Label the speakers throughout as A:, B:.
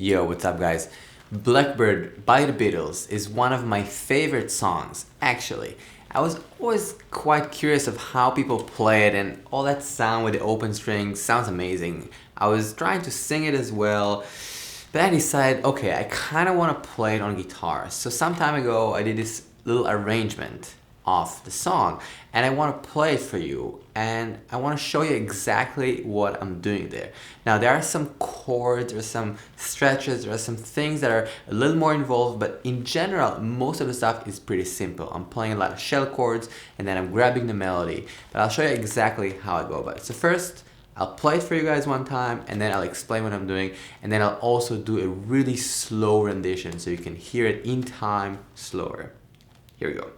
A: Yo, what's up guys? Blackbird by the Beatles is one of my favorite songs, actually. I was always quite curious of how people play it, and all that sound with the open strings sounds amazing. I was trying to sing it as well, but I decided, okay, I kind of want to play it on guitar. So some time ago I did this little arrangement of the song, and I want to play it for you, and I want to show you exactly what I'm doing there. Now there are some chords, there are some stretches, there are some things that are a little more involved, but in general most of the stuff is pretty simple. I'm playing a lot of shell chords and then I'm grabbing the melody, but I'll show you exactly how I go about it. So first I'll play it for you guys one time, and then I'll explain what I'm doing, and then I'll also do a really slow rendition so you can hear it in time slower. Here we go.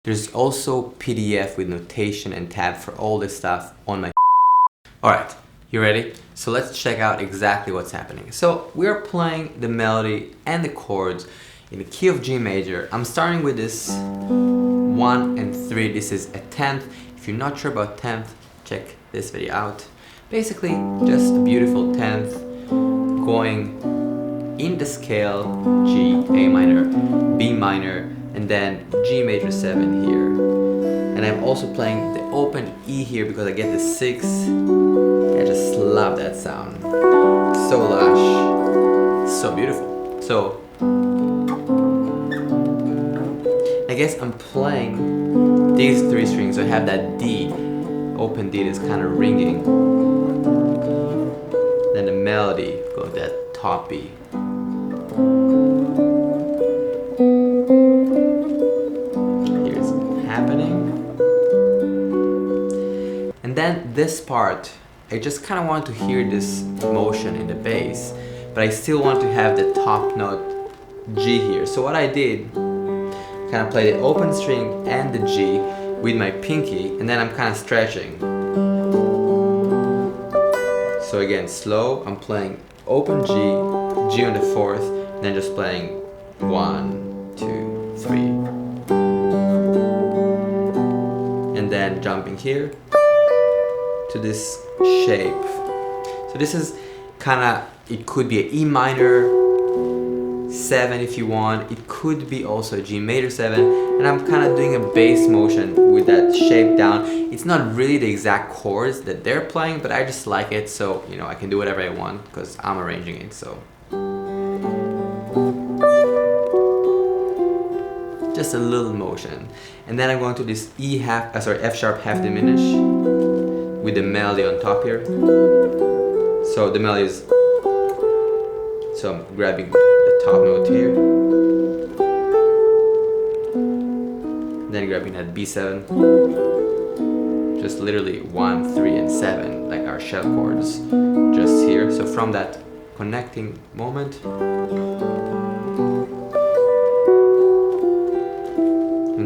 A: There's also PDF with notation and tab for all this stuff on my. Alright, you ready? So let's check out exactly what's happening. So we're playing the melody and the chords in the key of G major. I'm starting with this 1 and 3. This is a 10th. If you're not sure about 10th, check this video out. Basically, just a beautiful 10th going in the scale G, A minor, B minor, and then G major 7 here. And I'm also playing the open E here because I get the 6. I just love that sound. So lush, so beautiful. So I guess I'm playing these 3 strings. So I have that D, open D that's kind of ringing. Then the melody goes that top B. And then this part, I just kind of want to hear this motion in the bass, but I still want to have the top note G here. So what I did, kind of play the open string and the G with my pinky, and then I'm kind of stretching. So again, slow, I'm playing open G, G on the 4th, and then just playing 1, 2, 3. And then jumping here to this shape. So this is kind of, it could be an E minor 7 if you want. It could be also a G major 7, and I'm kind of doing a bass motion with that shape down. It's not really the exact chords that they're playing, but I just like it, so you know, I can do whatever I want because I'm arranging it. So just a little motion, and then I'm going to this F sharp half diminish with the melody on top here. So the melody is, so I'm grabbing the top note here, then grabbing that B7, just literally 1, 3, and 7, like our shell chords, just here. So from that connecting moment,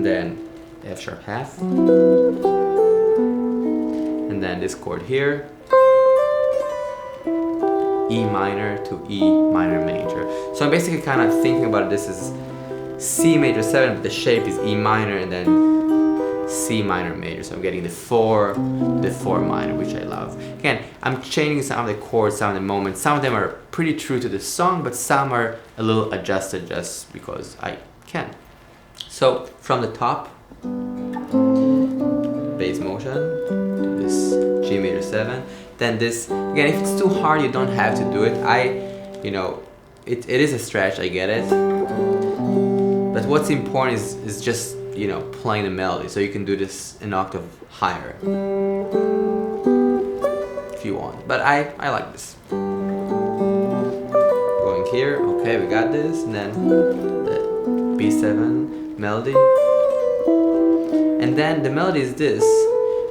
A: then F sharp half, and then this chord here, E minor to E minor major. So I'm basically kind of thinking about it. This is C major 7, but the shape is E minor and then C minor major. So I'm getting the 4 minor, which I love. Again, I'm changing some of the chords, some of the moments. Some of them are pretty true to the song, but some are a little adjusted just because I can. So from the top, bass motion to this G major 7. Then this, again, if it's too hard, you don't have to do it. It is a stretch, I get it. But what's important is just, playing the melody. So you can do this an octave higher if you want. But I like this. Going here, okay, we got this. And then the B7 melody. And then the melody is this,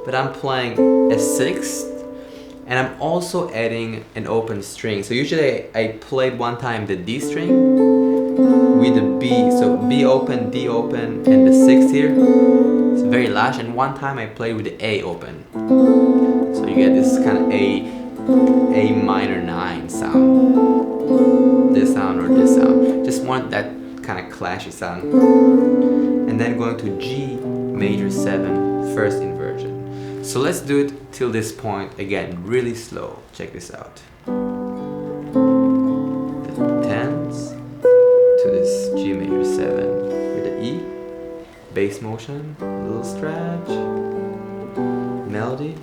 A: but I'm playing a sixth. And I'm also adding an open string. So usually I played one time the D string with the B. So B open, D open, and the sixth here. It's very lush. And one time I played with the A open. So you get this kind of A minor 9 sound. This sound or this sound. Just want that kind of clashy sound. And then going to G major 7, first inversion. So let's do it till this point, again, really slow. Check this out. The 10s to this G major 7 with the E, bass motion, a little stretch, melody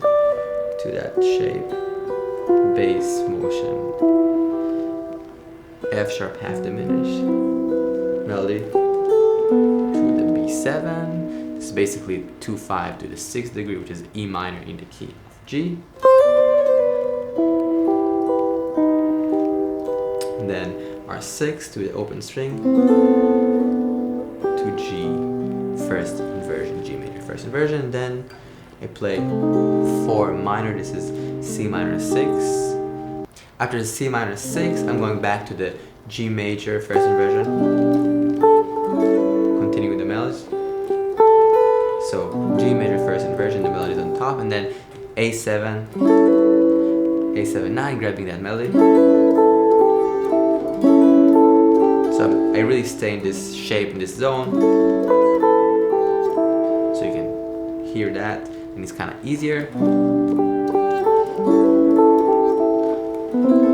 A: to that shape, bass motion, F sharp half diminished, melody to the B7. It's basically 2/5 to the 6th degree, which is E minor in the key of G. And then R6 to the open string to G, first inversion, G major, first inversion. And then I play 4 minor, this is C minor 6. After the C minor 6, I'm going back to the G major, first inversion. Continue with the melodies. So G major first inversion, the melody is on top, and then A7, A7, 9, grabbing that melody. So I really stay in this shape, in this zone. So you can hear that, and it's kind of easier.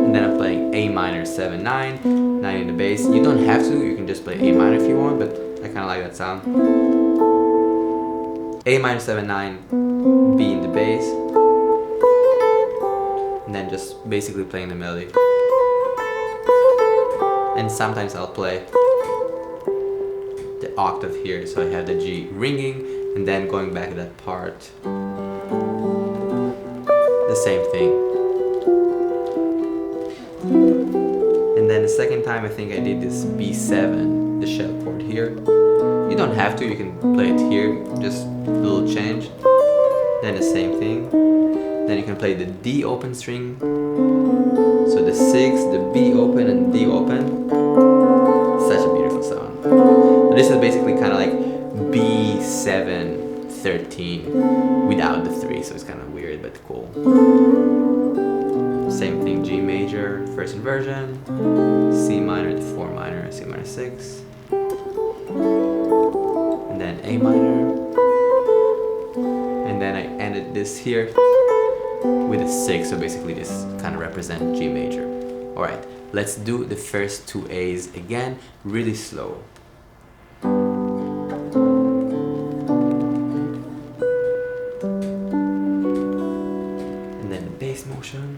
A: And then I'm playing A minor 7, 9, 9 in the bass. You don't have to, you can just play A minor if you want, but I kind of like that sound. A minor 7, 9, B in the bass, and then just basically playing the melody. And sometimes I'll play the octave here, so I have the G ringing, and then going back to that part, the same thing. And then the second time I think I did this B7, the shell chord here. You don't have to, you can play it here, just a little change. Then the same thing. Then you can play the D open string. So the 6, the B open and D open. Such a beautiful sound. So this is basically kind of like B7, 13 without the 3, so it's kind of weird but cool. Same thing, G major, first inversion, C minor to 4 minor, C minor 6. And then A minor, and then I ended this here with a 6, so basically this kind of represents G major. Alright, let's do the first 2 A's again, really slow. And then the bass motion.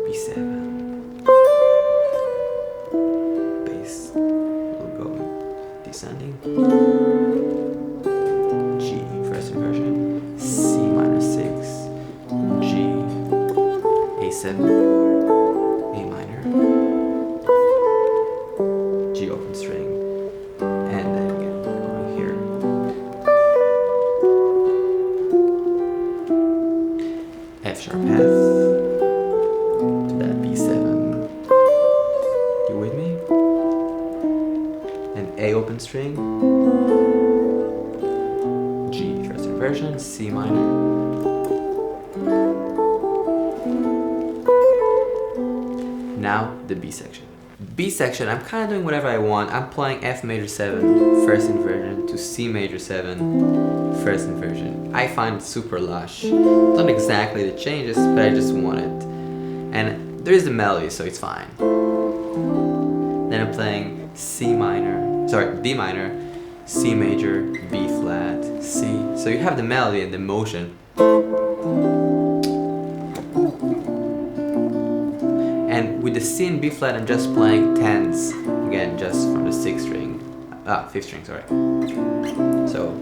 A: B7, bass will go descending, G first inversion, C minor inversion, C minor. Now the B section. B section, I'm kind of doing whatever I want. I'm playing F major 7, first inversion, to C major 7, first inversion. I find it super lush. Not exactly the changes, but I just want it. And there is a melody, so it's fine. Then I'm playing D minor, C major, B flat, C. So you have the melody and the motion. And with the C and B flat, I'm just playing 10s, again, just from the 6th string, 5th string, sorry. So,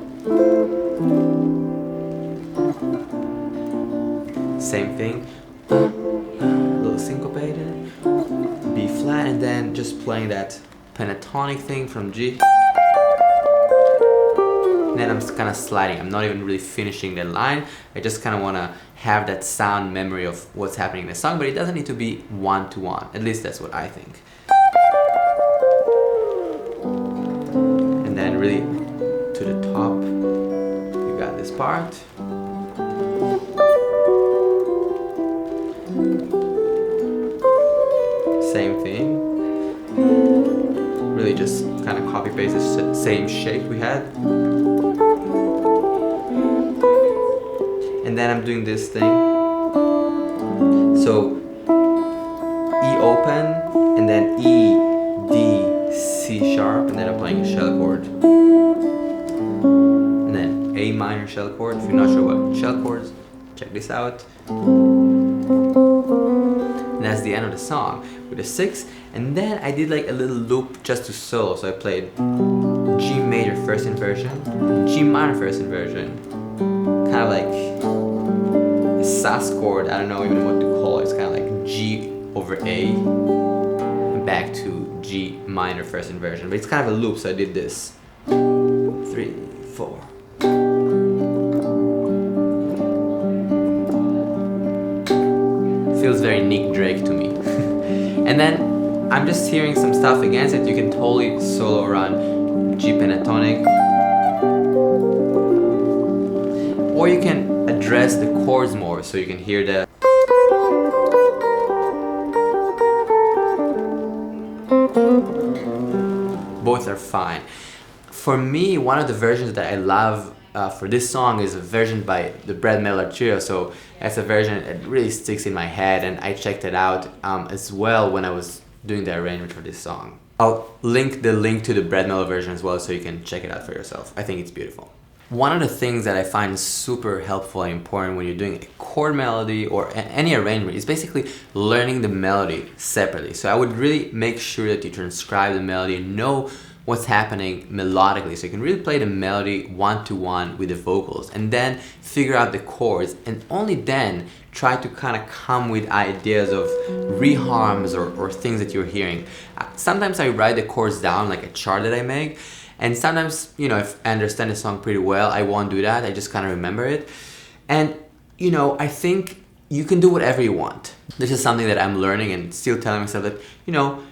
A: same thing, a little syncopated, B flat, and then just playing that pentatonic thing from G. And then I'm kind of sliding. I'm not even really finishing the line. I just kind of want to have that sound memory of what's happening in the song, but it doesn't need to be one-to-one. At least that's what I think. And then really to the top, you got this part. Same thing. Really just kind of copy paste the same shape we had. And then I'm doing this thing. So E open, and then E, D, C sharp, and then I'm playing a shell chord. And then A minor shell chord. If you're not sure what shell chords, check this out. And that's the end of the song with a 6. And then I did like a little loop just to solo. So I played G major first inversion, G minor first inversion, kind of like a sus chord. I don't know even what to call it. It's kind of like G over A, and back to G minor first inversion. But it's kind of a loop. So I did this 3, 4. Feels very Nick Drake to me. And then I'm just hearing some stuff against it. You can totally solo around G pentatonic, or you can address the chords more, so you can hear the both are fine. For me, one of the versions that I love for this song is a version by the Brad Miller Trio. So that's a version that really sticks in my head, and I checked it out as well when I was doing the arrangement for this song. I'll link to the Brad Miller version as well, so you can check it out for yourself. I think it's beautiful. One of the things that I find super helpful and important when you're doing a chord melody or any arrangement is basically learning the melody separately. So I would really make sure that you transcribe the melody and know what's happening melodically, so you can really play the melody one-to-one with the vocals, and then figure out the chords, and only then try to kind of come with ideas of reharms or things that you're hearing. Sometimes I write the chords down like a chart that I make, and sometimes, you know, if I understand the song pretty well, I won't do that. I just kind of remember it. And, you know, I think you can do whatever you want. This is something that I'm learning and still telling myself that, you know,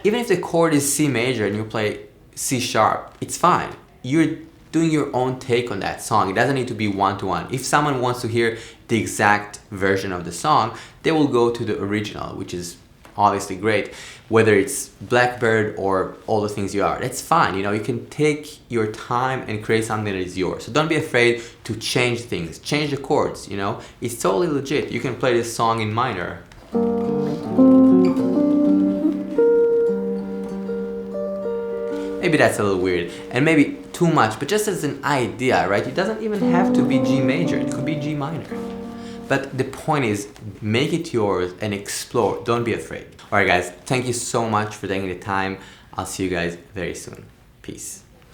A: even if the chord is C major and you play C sharp, it's fine. You're doing your own take on that song. It doesn't need to be one-to-one. If someone wants to hear the exact version of the song, they will go to the original, which is obviously great. Whether it's Blackbird or all the things you are, that's fine. You know, you can take your time and create something that is yours. So don't be afraid to change things, change the chords, you know. It's totally legit. You can play this song in minor. Maybe that's a little weird and maybe too much, but just as an idea, right? It doesn't even have to be G major, it could be G minor. But the point is, make it yours and explore. Don't be afraid. Alright guys, thank you so much for taking the time. I'll see you guys very soon. Peace.